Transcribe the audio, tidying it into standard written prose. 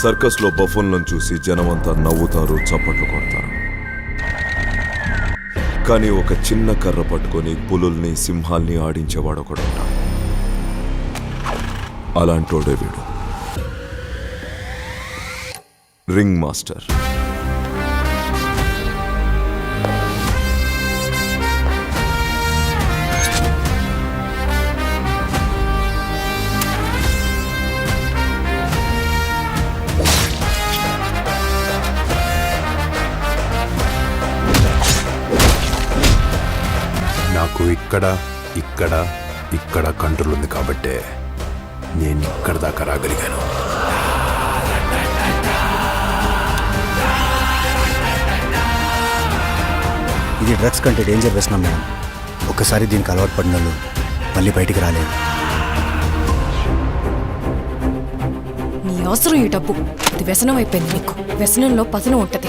సర్కస్లో బఫూన్లను చూసి జనమంతా నవ్వుతారు, చప్పట్లు కొడతారు. కానీ ఒక చిన్న కర్ర పట్టుకొని పులుల్ని, సింహాల్ని ఆడించేవాడు ఒకడు ఉంటాడు. అలాంటోడే వీడు, రింగ్ మాస్టర్. నాకు ఇక్కడ ఇక్కడ ఇక్కడ కంట్రోల్ ఉంది కాబట్టే నేను ఇక్కడ దాకా రాగలిగాను. ఇది డ్రగ్స్ కంటే డేంజర్ వ్యసనం మేడం. ఒక్కసారి దీనికి అలవాటు పడిన వాళ్ళు మళ్ళీ బయటికి రాలేదు. నీ అవసరం ఈ డబ్బు. ఇది వ్యసనం అయిపోయింది నీకు. వ్యసనంలో పతనం ఉంటుంది.